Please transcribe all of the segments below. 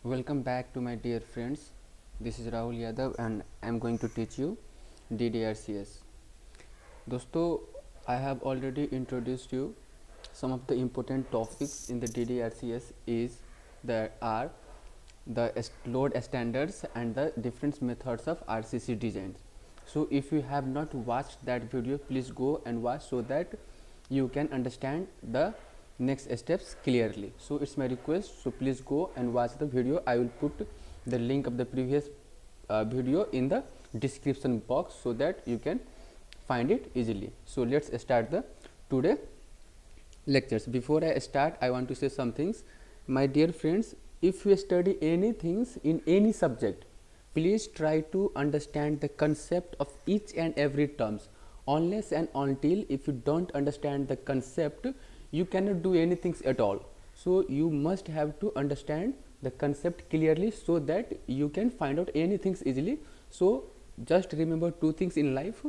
Welcome back to my dear friends. This is Rahul Yadav and I am going to teach you D.D.R.C.S. दोस्तों, I have already introduced you some of the important topics in the D.D.R.C.S is there are the load standards and the different methods of R.C.C designs. So if you have not watched that video, please go and watch so that you can understand the next steps clearly. So it's my request, so please go and watch the video. I will put the link of the previous video in the description box so that you can find it easily. So let's start the today lectures. Before I start, I want to say some things. My dear friends, if you study anything in any subject, please try to understand the concept of each and every terms. Unless and until if you don't understand the concept, you cannot do anything at all. So you must have to understand the concept clearly so that you can find out anything easily. So just remember two things in life.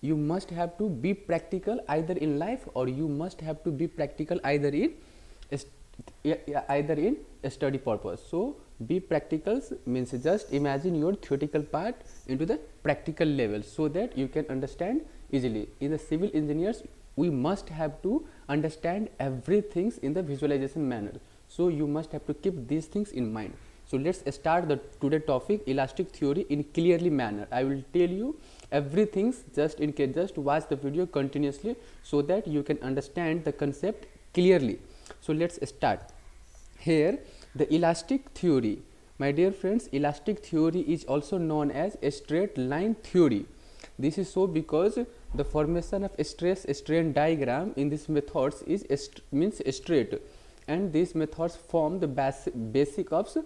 You must have to be practical either in life, or you must have to be practical either in study purpose. So be practicals means just imagine your theoretical part into the practical level so that you can understand easily. In the civil engineers, we must have to understand everything in the visualization manner. So you must have to keep these things in mind. So let's start the today topic, elastic theory in clearly manner. I will tell you everything just in case, just watch the video continuously so that you can understand the concept clearly. So let's start. Here the elastic theory, my dear friends, elastic theory is also known as a straight line theory. This is so because the formation of stress strain diagram in these methods is means straight, and these methods form the basic of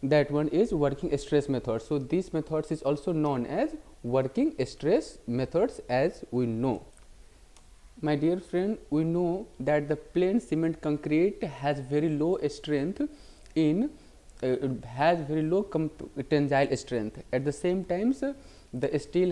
that one is working stress method. So these methods is also known as working stress methods, as we know. My dear friend, we know that the plain cement concrete has very low strength in has very low tensile strength. At the same time, the steel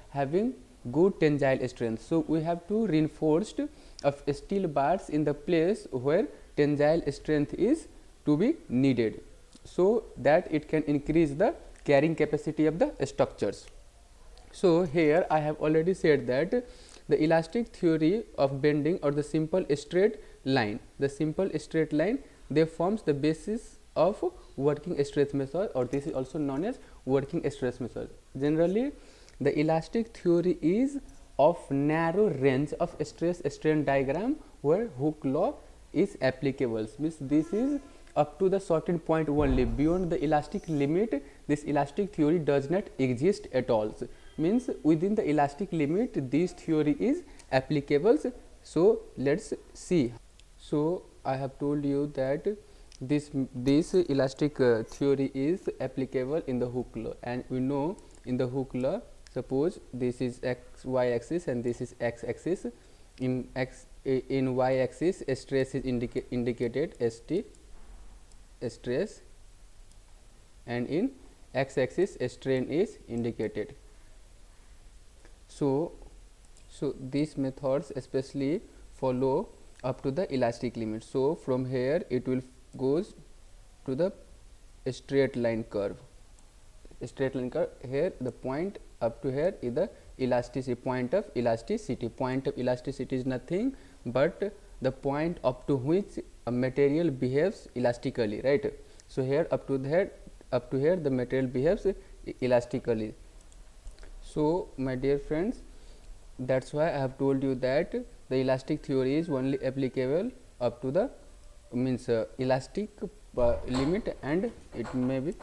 having good tensile strength. So we have to reinforced of steel bars in the place where tensile strength is to be needed, so that it can increase the carrying capacity of the structures. So here I have already said that the elastic theory of bending or the simple straight line, they forms the basis of working stress method, or this is also known as working stress method. Generally, the elastic theory is of narrow range of stress strain diagram where Hooke law is applicable. Means this is up to the certain point only. Beyond the elastic limit, this elastic theory does not exist at all. Means within the elastic limit, this theory is applicable. So let's see. So I have told you that this elastic theory is applicable in the Hooke law, and we know in the Hooke law, suppose this is y axis and this is x axis. In y axis, stress is indicated st stress, and in x axis strain is indicated. So these methods especially follow up to the elastic limit. So from here it will goes to the straight line curve. Here the point up to here is the elasticity, point of elasticity. Point of elasticity is nothing but the point up to which a material behaves elastically, right? So here up to here the material behaves elastically. So my dear friends, that's why I have told you that the elastic theory is only applicable up to the means elastic limit, and it may be,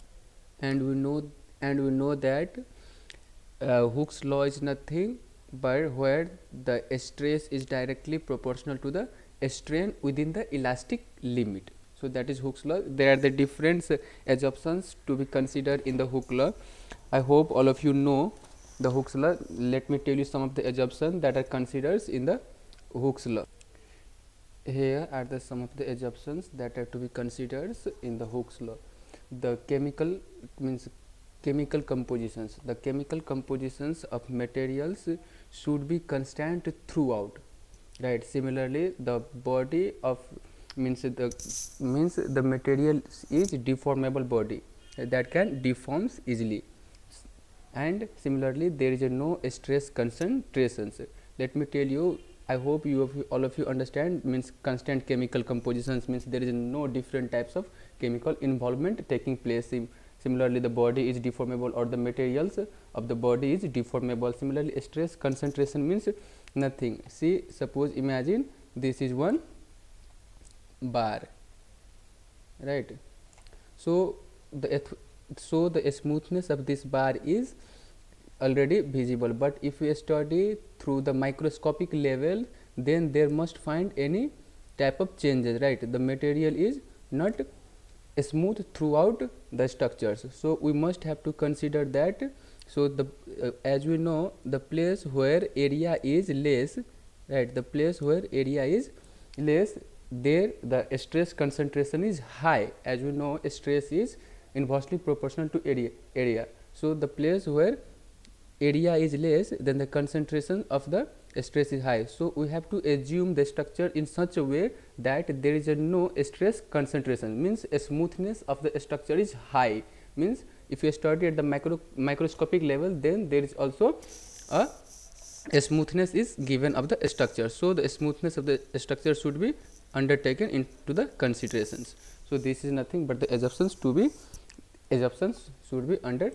and we know that Hooke's law is nothing but where the stress is directly proportional to the strain within the elastic limit. So that is Hooke's law. There are the different assumptions to be considered in the Hooke law. I hope all of you know the Hooke's law. Let me tell you some of the assumptions that are considered in the Hooke's law. Here are the some of the assumptions that are to be considered in the Hooke's law. The chemical compositions. The chemical compositions of materials should be constant throughout, right? Similarly, the body of means the material is deformable body that can deforms easily, and similarly there is no stress concentrations. Let me tell you, I hope all of you understand, means constant chemical compositions, means there is no different types of chemical involvement taking place. Similarly the body is deformable, or the materials of the body is deformable. Similarly stress concentration means nothing. See, suppose imagine this is one bar, right? So the smoothness of this bar is already visible, but if we study through the microscopic level, then there must find any type of changes, right? The material is not smooth throughout the structures, so we must have to consider that. So the as we know, the place where area is less, right, the place where area is less, there the stress concentration is high. As we know, stress is inversely proportional to area. So the place where area is less, then the concentration of the stress is high. So we have to assume the structure in such a way that there is no stress concentration, means a smoothness of the structure is high. Means if you study at the microscopic level, then there is also a smoothness is given of the structure. So the smoothness of the structure should be undertaken into the considerations. So this is nothing but the assumptions should be under.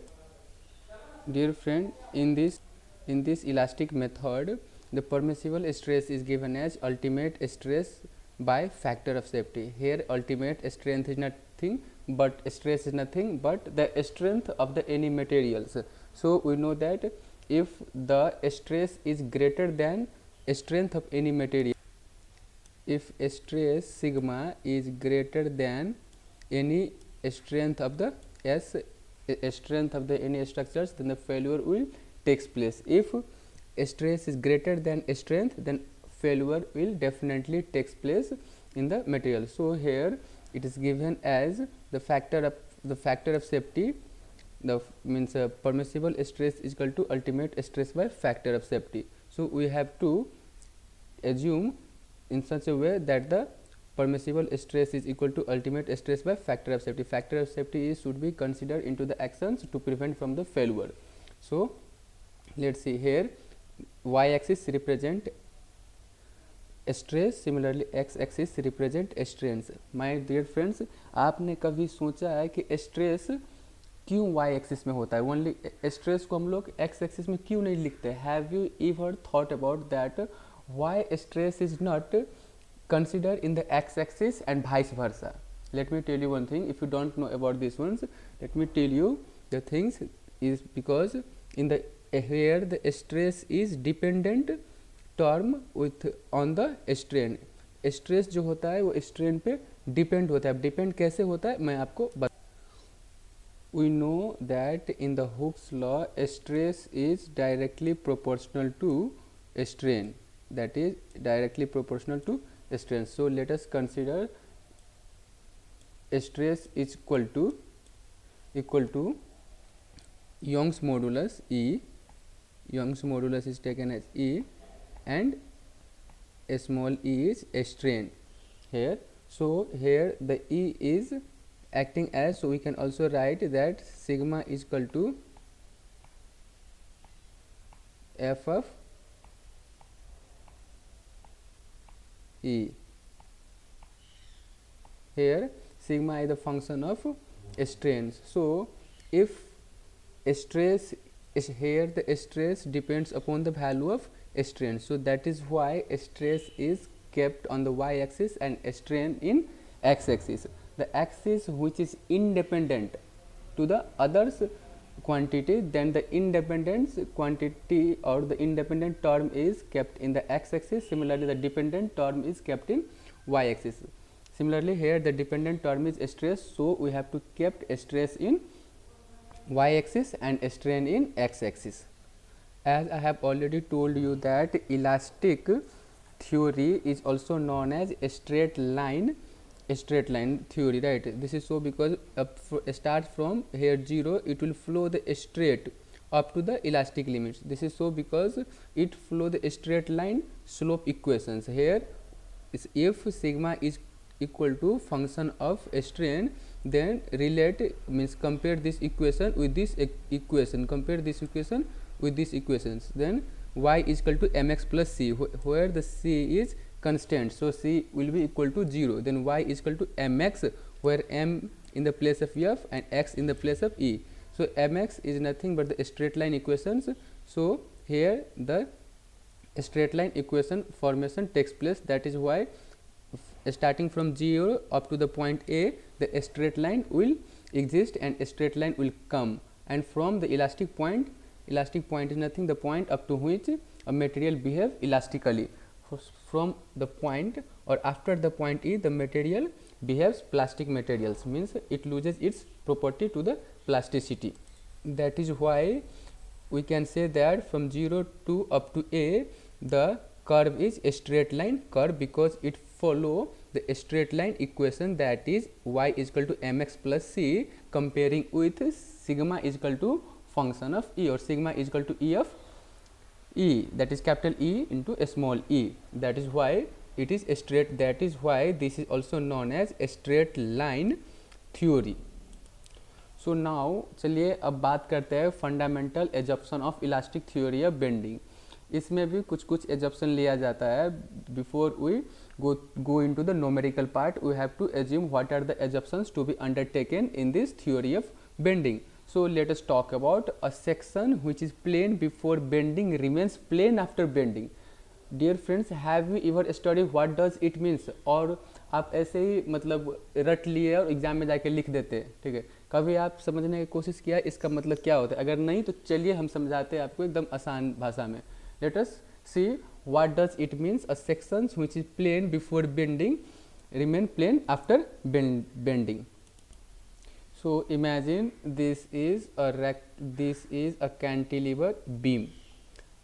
Dear friend, in this elastic method, the permissible stress is given as ultimate stress by factor of safety. Here ultimate strength is nothing but stress is nothing but the strength of the any materials. So we know that if the stress is greater than strength of any material, if stress sigma is greater than any strength of the strength of the any structures, then the failure will takes place. If stress is greater than strength, then failure will definitely takes place in the material. So here it is given as the factor of safety, the means permissible stress is equal to ultimate stress by factor of safety. So we have to assume in such a way that the permissible stress is equal to ultimate stress by factor of safety. Factor of safety should be considered into the actions to prevent from the failure. So let's see here, y axis represent stress, similarly x axis represent strains. My dear friends, आपने कभी सोचा है कि stress क्यों y axis में होता है? Only stress को हम लोग x एक्सिस में क्यों नहीं लिखते? Have you ever thought about that why stress is not considered in the x axis and vice versa? Let me tell you one thing. If you don't know about these ones, let me tell you the things. Is because in the here the stress is dependent term with on the strain. Stress जो होता है वो strain पे depend होता है. अब depend कैसे होता है मैं आपको बता. We know that in the Hooke's law, stress is directly proportional to strain. That is directly proportional to strain. So let us consider stress is equal to Young's modulus E. Young's modulus is taken as E, and a small e is a strain here. So here the E is acting as, so we can also write that sigma is equal to f of E. Here sigma is the function of strains. So if stress is here, the stress depends upon the value of strain. So that is why stress is kept on the y axis and strain in x axis. The axis which is independent to the others quantity, then the independent quantity or the independent term is kept in the x axis. Similarly the dependent term is kept in y axis. Similarly here the dependent term is stress, so we have to kept stress in y axis and strain in x axis. As I have already told you that elastic theory is also known as a straight line theory, right? This is so because start from here 0, it will flow the straight up to the elastic limits. This is so because it flow the straight line slope equations. Here is if sigma is equal to function of strain, then relate means compare this equation with this equation, compare this equation with these equations. Then y is equal to mx plus c, where the c is constant, so c will be equal to 0. Then y is equal to mx, where m in the place of f and x in the place of e. So mx is nothing but the straight line equations. So here the straight line equation formation takes place. That is why starting from 0 up to the point A, the straight line will exist and a straight line will come. And from the elastic point is nothing the point up to which a material behave elastically. From the point or after the point E, the material behaves plastic materials, means it loses its property to the plasticity. That is why we can say that from 0 to up to A, the curve is a straight line curve, because it follow the straight line equation, that is y is equal to mx plus c, comparing with sigma is equal to function of E, or sigma is equal to E of E, that is capital E into a small e. That is why it is a straight, that is why this is also known as a straight line theory. So now चलिए अब बात करते हैं fundamental assumption of elastic theory of bending. इसमें भी कुछ assumption लिया जाता है. Before we go into the numerical part, we have to assume what are the assumptions to be undertaken in this theory of bending. So let us talk about a section which is plane before bending remains plane after bending. Dear friends, have you ever studied what does it means? और आप ऐसे ही मतलब रट लिए और exam में जाके लिख देते हैं, ठीक है. कभी आप समझने की कोशिश किया इसका मतलब क्या होता है? अगर नहीं तो चलिए हम समझाते हैं आपको एकदम आसान भाषा में. Let us see what does it means. A sections which is plane before bending remain plane after bending. So imagine this is a cantilever beam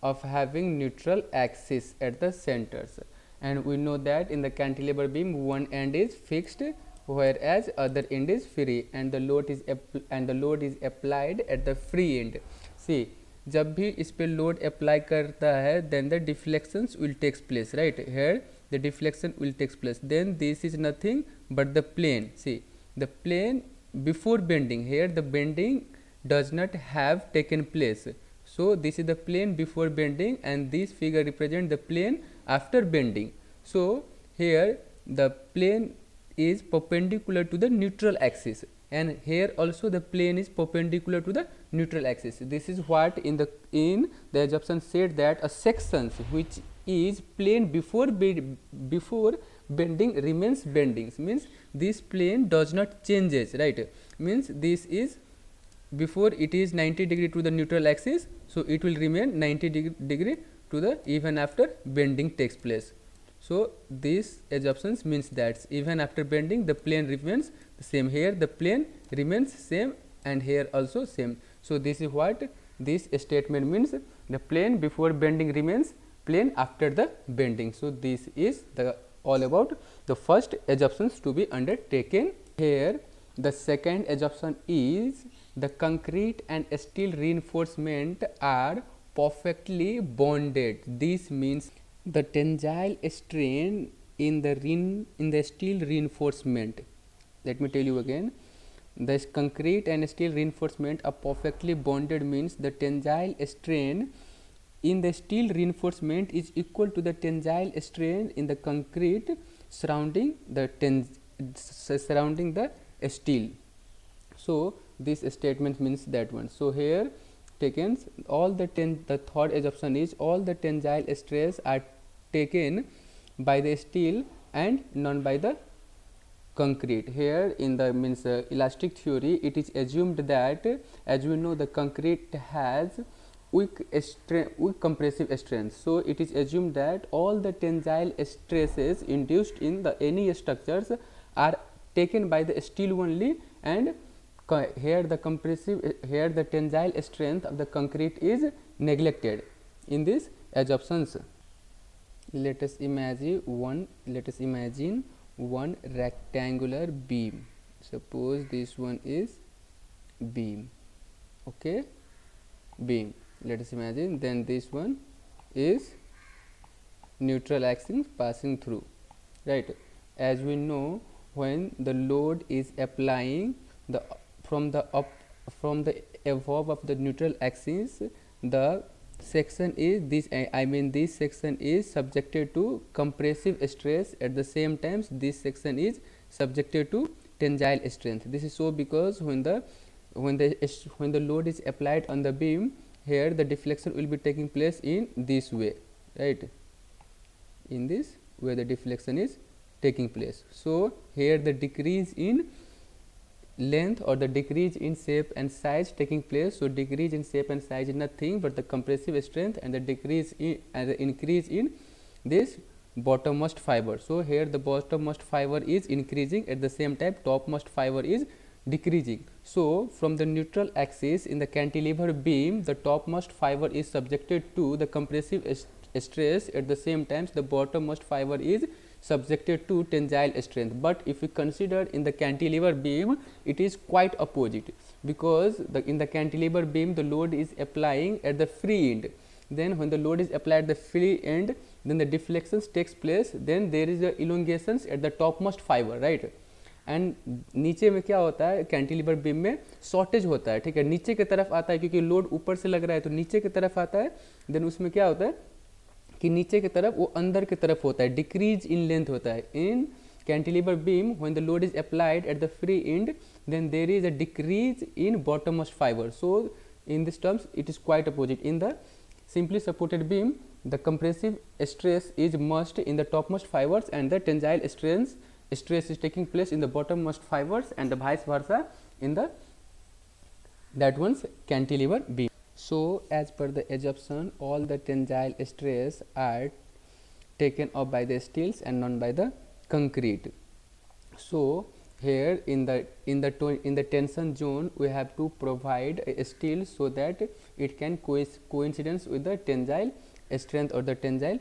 of having neutral axis at the centers, and we know that in the cantilever beam one end is fixed whereas other end is free, and the load is applied at the free end. See, जब भी इस पे load apply करता है then the deflections will takes place, right? Here the deflection will takes place. Then this is nothing but the plane. See, the plane before bending, here the bending does not have taken place. So this is the plane before bending, and this figure represent the plane after bending. So here the plane is perpendicular to the neutral axis, and here also the plane is perpendicular to the neutral axis. This is what in the assumption said that a section which is plane before bending remains bending, means this plane does not changes, right? Means this is before it is 90 degree to the neutral axis, so it will remain 90 degree to the even after bending takes place. So this assumptions means that even after bending the plane remains the same. Here the plane remains same and here also same. So this is what this statement means. The plane before bending remains plane after the bending. So this is the all about the first assumptions to be undertaken. Here the second assumption is the concrete and steel reinforcement are perfectly bonded. This means the tensile strain in the steel reinforcement. Let me tell you again. The concrete and steel reinforcement are perfectly bonded means the tensile strain in the steel reinforcement is equal to the tensile strain in the concrete surrounding the steel. So this statement means that one. So here taken all the third assumption is all the tensile stress are taken by the steel and none by the concrete. Here in the elastic theory, it is assumed that, as we know, the concrete has weak compressive strength. So it is assumed that all the tensile stresses induced in the any structures are taken by the steel only, and here the tensile strength of the concrete is neglected in these assumptions. Let us imagine one rectangular beam. Suppose this one is beam, okay, beam. Let us imagine then this one is neutral axis passing through, right? as we know, when the load is applying the from the above of the neutral axis, the section is this, I mean this section is subjected to compressive stress. At the same time, this section is subjected to tensile strength. This is so because when the load is applied on the beam, here the deflection will be taking place in this way, right? In this way the deflection is taking place. So here the decrease in length or the decrease in shape and size taking place. So decrease in shape and size is nothing but the compressive strength, and the decrease in and the increase in this bottommost fiber. So here the bottommost fiber is increasing, at the same time topmost fiber is decreasing. So from the neutral axis in the cantilever beam, the topmost fiber is subjected to the compressive stress, at the same time the bottommost fiber is subjected to tensile strength. But if we consider in the cantilever beam, it is quite opposite, because in the cantilever beam the load is applying at the free end. Then when the load is applied at the free end, then the deflections takes place, then there is a elongations at the topmost fiber, right? And नीचे में क्या होता है, cantilever beam में shortage होता है, ठीक है, नीचे की तरफ आता है क्योंकि लोड ऊपर से लग रहा है तो नीचे की तरफ आता है. देन उसमें क्या होता है कि नीचे की तरफ वो अंदर की तरफ होता है, डिक्रीज इन लेंथ होता है. In cantilever beam when the load is applied at the free end, then there is a decrease in bottommost fibre. So in this terms it is quite opposite. In the simply supported beam, the compressive stress is must in the topmost fibers and the tensile stress is taking place in the bottommost fibers, and the vice versa in the that one's cantilever beam. So as per the assumption, all the tensile stress are taken up by the steels and not by the concrete. So here in the tension zone we have to provide a steel so that it can coincidence with the tensile strength or the tensile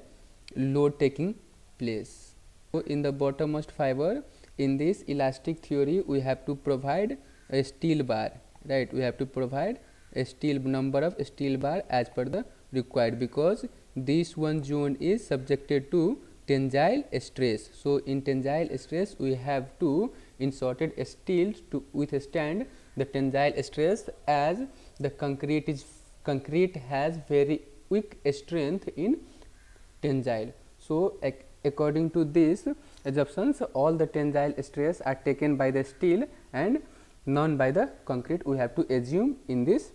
load taking place. So in the bottommost fiber, in this elastic theory we have to provide a steel bar, right? We have to provide a steel number of steel bar as per the required, because this one zone is subjected to tensile stress. So in tensile stress we have to inserted steel to withstand the tensile stress, as the concrete has very weak strength in tensile. So according to these assumptions, all the tensile stress are taken by the steel and none by the concrete, we have to assume in this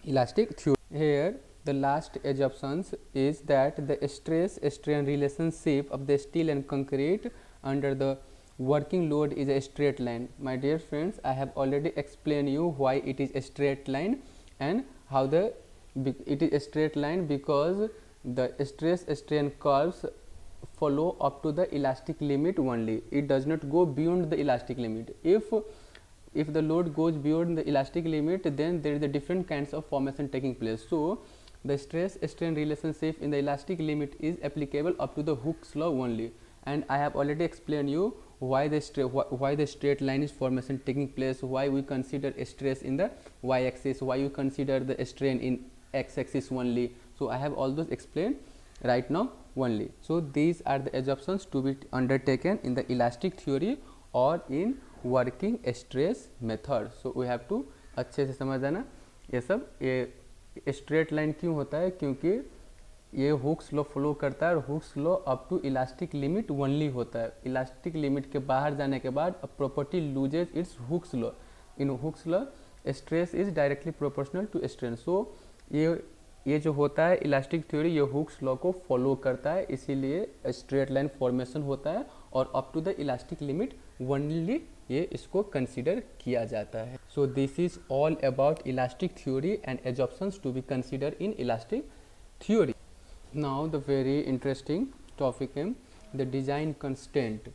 elastic theory. Here the last assumptions is that the stress strain relationship of the steel and concrete under the working load is a straight line. My dear friends, I have already explained you why it is a straight line and how it is a straight line, because the stress strain curves follow up to the elastic limit only. It does not go beyond the elastic limit. If the load goes beyond the elastic limit, then there is a different kinds of formation taking place. So the stress strain relationship in the elastic limit is applicable up to the Hooke's law only, and I have already explained you why the straight line is formation taking place, why we consider a stress in the y axis, why you consider the strain in x axis only. So I have all those explained right now only. So these are the assumptions to be undertaken in the elastic theory or in working stress method. So we have to अच्छे से समझ आना ये सब. ये straight line क्यों होता है, क्योंकि ये हुक्स लॉ फॉलो करता है और Hooke's law up to elastic limit only होता है. इलास्टिक लिमिट के बाहर जाने के बाद property loses its Hooke's law. In Hooke's law stress is directly proportional to strain. So ये जो होता है इलास्टिक थ्योरी, ये हुक्स लॉ को फॉलो करता है, इसीलिए स्ट्रेट लाइन फॉर्मेशन होता है और up to the elastic limit only ये इसको कंसीडर किया जाता है. So this is all about elastic theory and assumptions to be consider in elastic theory. Now the very interesting topic है the design constant.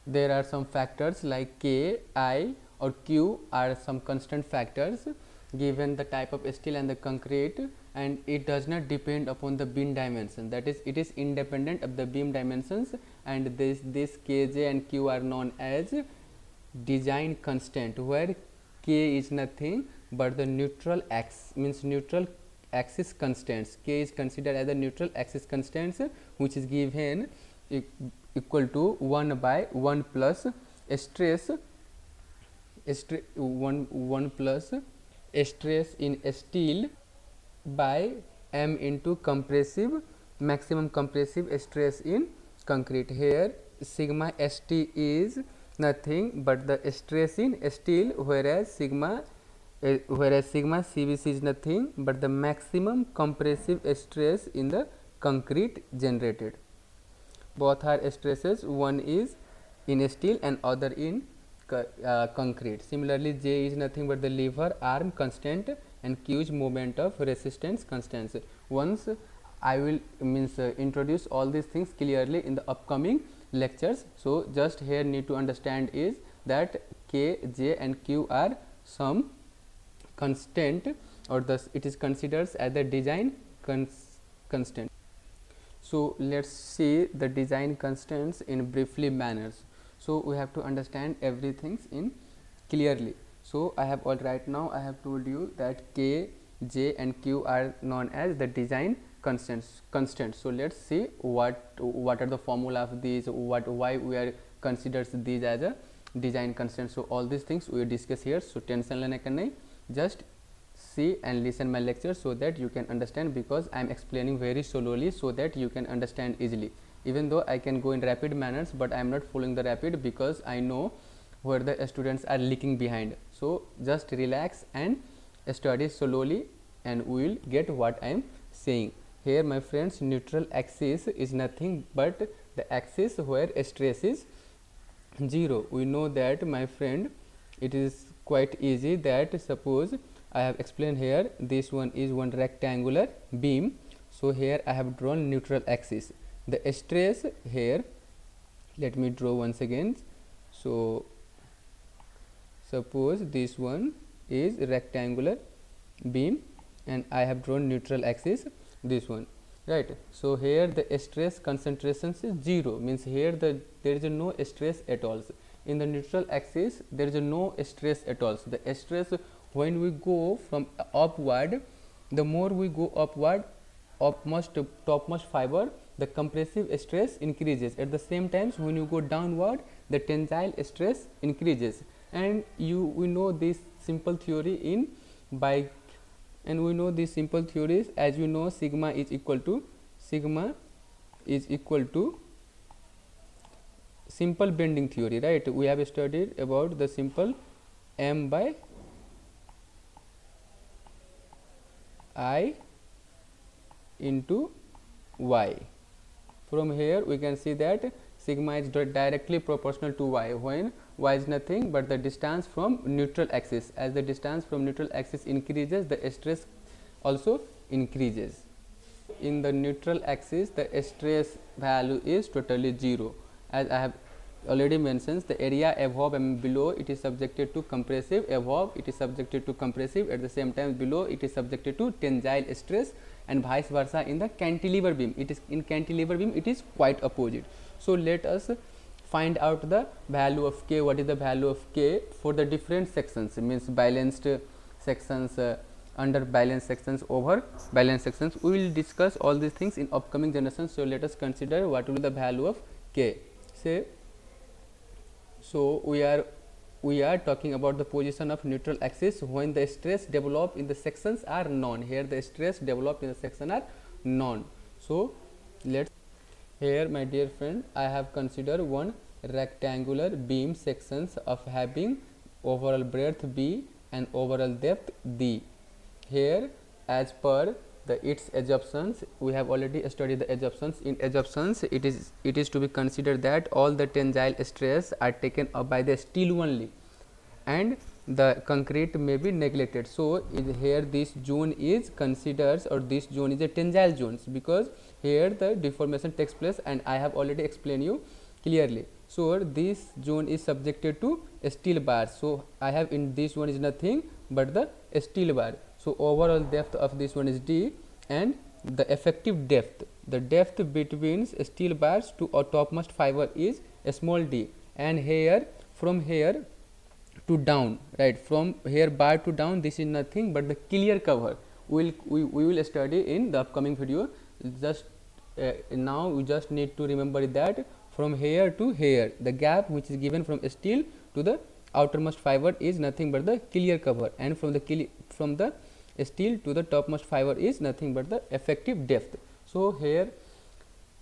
There are some factors like K, I or Q are some constant factors given the type of steel and the concrete, and it does not depend upon the beam dimension, that is it is independent of the beam dimensions, and this Kj and Q are known as design constant, where K is nothing but the neutral axis constants. K is considered as the neutral axis constants which is given equal to 1 by 1 plus stress 1 plus stress in steel by m into compressive maximum compressive stress in concrete. Here sigma st is nothing but the stress in steel, whereas sigma cbc is nothing but the maximum compressive stress in the concrete generated. Both are stresses, one is in steel and other in concrete. Similarly, J is nothing but the lever arm constant and Q is moment of resistance constants. Once I will introduce all these things clearly in the upcoming lectures. So just here need to understand is that K, J and Q are some constant, or thus it is considered as the design constant. So let's see the design constants in briefly manners. So we have to understand everything in clearly. So I have right now I have told you that K, J and Q are known as the design constants. So let's see what are the formula of these, why we are considers these as a design constant. So all these things we discuss here. So tension lene ka nahi, just see and listen my lecture so that you can understand, because I am explaining very slowly so that you can understand easily. Even though I can go in rapid manners, but I am not following the rapid because I know where the students are leaking behind. So just relax and study slowly and we will get what I am saying. Here my friends, neutral axis is nothing but the axis where stress is 0. We know that my friend, it is quite easy that suppose I have explained here, this one is one rectangular beam. So here I have drawn neutral axis. The stress here, let me draw once again. So suppose this one is rectangular beam and I have drawn neutral axis, this one, right. So here the stress concentration is 0, means here there is no stress at all. In the neutral axis there is no stress at all. So the stress when we go from upward, the more we go upward, topmost fiber, the compressive stress increases. At the same time, when you go downward, the tensile stress increases. And we know this simple theory and we know these simple theories, as you know, sigma is equal to simple bending theory, right. We have studied about the simple m by I into y. From here we can see that sigma is directly proportional to y, when y is nothing but the distance from neutral axis. As the distance from neutral axis increases, the stress also increases. In the neutral axis the stress value is totally 0. As I have already mentioned, the area above and below it is subjected to compressive, above it is subjected to compressive, at the same time below it is subjected to tensile stress, and vice versa in the cantilever beam. It is in cantilever beam it is quite opposite. So let us find out the value of K. What is the value of K for the different sections, means balanced sections, under balanced sections, over balanced sections. We will discuss all these things in upcoming generations. So let us consider what will be the value of K. Say, so we are talking about the position of neutral axis when the stress developed in the sections are known. Here the stress developed in the section are known. So let's, here my dear friend, I have considered one rectangular beam sections of having overall breadth B and overall depth D. Here as per its assumptions, we have already studied the assumptions. In assumptions it is to be considered that all the tensile stress are taken up by the steel only and the concrete may be neglected. So here this zone is considered, or this zone is a tensile zones, because here the deformation takes place and I have already explained you clearly. So this zone is subjected to steel bars. So I have in this one is nothing but the steel bar. So overall depth of this one is D, and the effective depth, the depth between steel bars to a topmost fiber is a small d, and here from here to down, right, from here bar to down, this is nothing but the clear cover. We will study in the upcoming video. Just now we just need to remember that from here to here, the gap which is given from steel to the outermost fiber is nothing but the clear cover, and from the steel to the topmost fiber is nothing but the effective depth. So here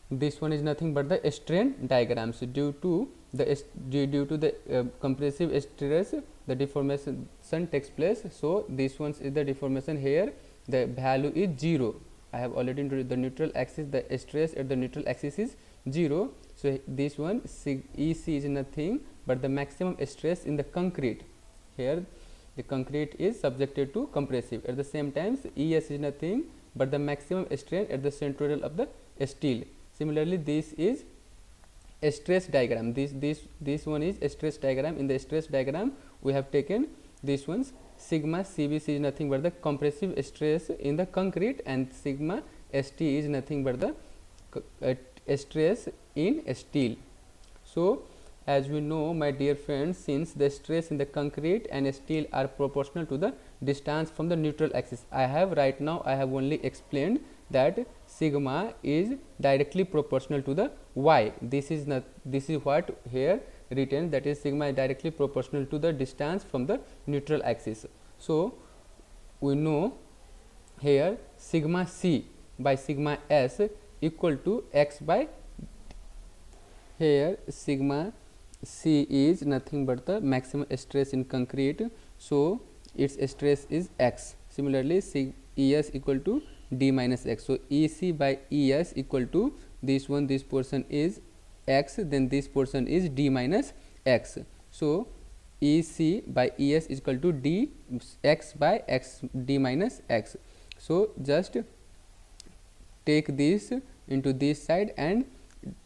this one is nothing but the strain diagram. So due to the compressive stress, the deformation takes place. So this one is the deformation. Here the value is 0. I have already introduced the neutral axis, the stress at the neutral axis is 0. So this one EC is nothing but the maximum stress in the concrete. Here the concrete is subjected to compressive. At the same time, ES is nothing but the maximum strain at the centroidal of the steel. Similarly, this is a stress diagram. This one is a stress diagram. In the stress diagram, we have taken this one's sigma CBC is nothing but the compressive stress in the concrete, and sigma ST is nothing but the stress in steel. So as we know, my dear friends, since the stress in the concrete and steel are proportional to the distance from the neutral axis, I have only explained that sigma is directly proportional to the y. This is what here written, that is sigma is directly proportional to the distance from the neutral axis. So we know here sigma C by sigma S equal to x by, here sigma C is nothing but the maximum stress in concrete, so its stress is x. Similarly, ES equal to D minus x. So EC by ES equal to this portion is x, then this portion is D minus x. So EC by ES is equal to D x by x, D minus x. So just take this into this side and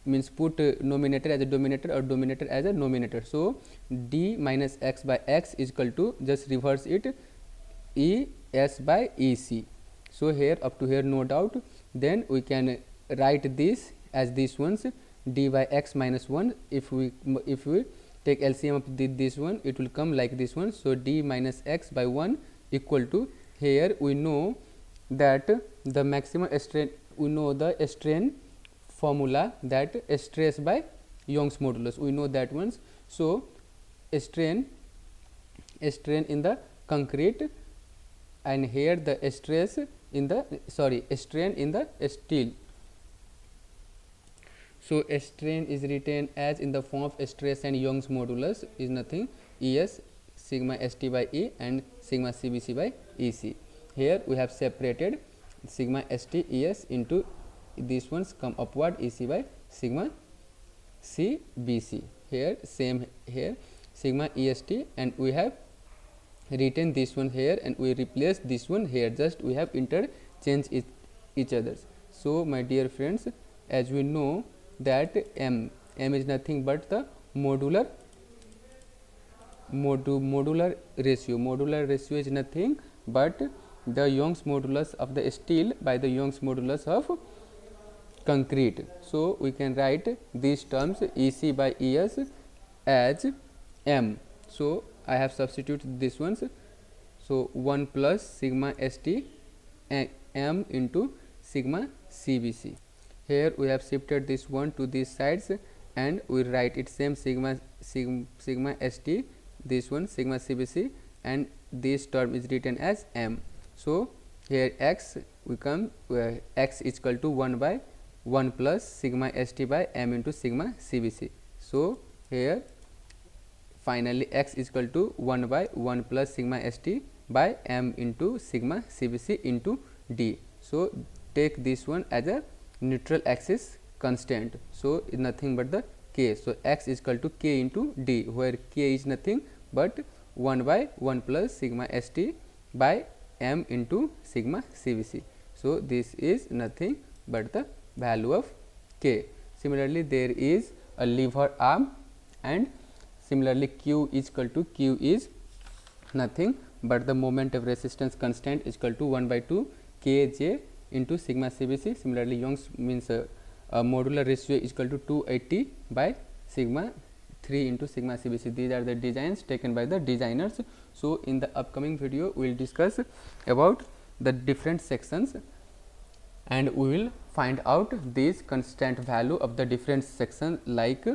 means put numerator as a denominator or denominator as a numerator. So D minus x by x is equal to, just reverse it, ES by EC. So here up to here no doubt. Then we can write this as this one's D by x minus 1. If we take LCM of this one, it will come like this one. So D minus x by 1 equal to, here we know that the maximum strain, we know the strain formula, that stress by Young's modulus, we know that ones. So strain in the concrete, and here the stress in the strain in the steel. So strain is written as in the form of stress and Young's modulus is nothing ES sigma ST by E and sigma CBC by EC. Here we have separated sigma ST ES into these ones come upward EC by sigma CBC. Here same, here sigma EST, and we have written this one here and we replace this one here, just we have interchanged each others. So my dear friends, as we know that M is nothing but the modular ratio. Modular ratio is nothing but the Young's modulus of the steel by the Young's modulus of concrete. So we can write these terms EC by ES as M. So I have substituted this ones. So 1 plus sigma ST M into sigma CBC. Here we have shifted this one to these sides and we write it same sigma ST, this one sigma CBC, and this term is written as M. So here x we come x is equal to 1 by 1 plus sigma ST by M into sigma CBC. So here finally x is equal to 1 by 1 plus sigma ST by M into sigma CBC into D. So take this one as a neutral axis constant. So is nothing but the K. So x is equal to K into D, where K is nothing but 1 by 1 plus sigma ST by M into sigma CBC. So this is nothing but the value of K. Similarly, there is a lever arm, and similarly Q is equal to, Q is nothing but the moment of resistance constant is equal to 1 by 2 Kj into sigma CBC. Similarly, Young's means modular ratio is equal to 280 by sigma 3 into sigma CBC. These are the designs taken by the designers. So in the upcoming video we will discuss about the different sections and we will find out this constant value of the different section, like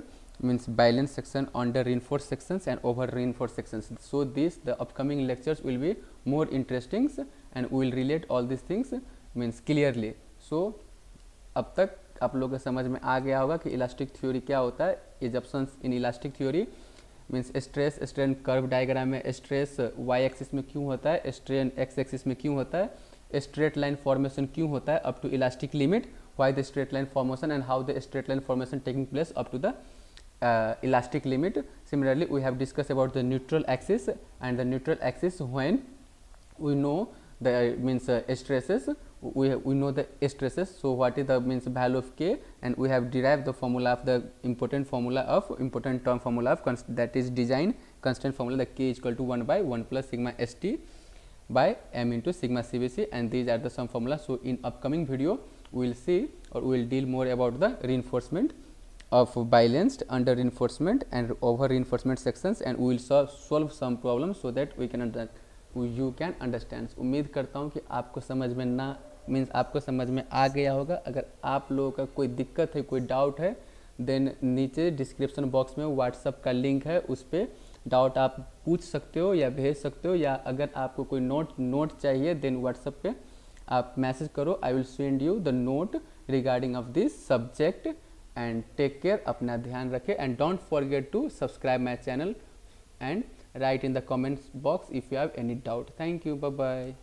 means balance section, under reinforced sections and over reinforced sections. So this the upcoming lectures will be more interesting and we will relate all these things means clearly. So अब तक आप लोगों को समझ में आ गया होगा कि इलास्टिक थ्योरी क्या होता है. Assumptions in elastic theory means stress strain curve diagram में स्ट्रेस वाई एक्सिस में क्यों होता है, स्ट्रेन एक्स एक्सिस में क्यों होता है, स्ट्रेट लाइन फॉर्मेशन क्यों होता है up to elastic limit, why the straight line formation and how the straight line formation taking place up to the elastic limit. Similarly, we have discussed about the neutral axis, and the neutral axis when we know the means stresses, we know the stresses. So what is the means value of k, and we have derived the formula of the important term formula of that is design constant formula, the k is equal to 1 by 1 plus sigma st by m into sigma cbc, and these are the some formula. So in upcoming video we will see or we will deal more about the reinforcement of balanced, under reinforcement and over reinforcement sections, and we will solve some problems so that we can you can understand. उम्मीद करता हूँ कि आपको समझ में ना means आपको समझ में आ गया होगा. अगर आप लोगों का कोई दिक्कत है, कोई डाउट है, देन नीचे डिस्क्रिप्शन बॉक्स में व्हाट्सअप का लिंक है, उस पर डाउट आप पूछ सकते हो या भेज सकते हो, या अगर आपको कोई नोट चाहिए देन व्हाट्सअप पे आप मैसेज करो. I will send you the note regarding of this subject. And take care, अपना ध्यान रखें, and don't forget to subscribe my channel and write in the comments box if you have any doubt. Thank you. Bye bye.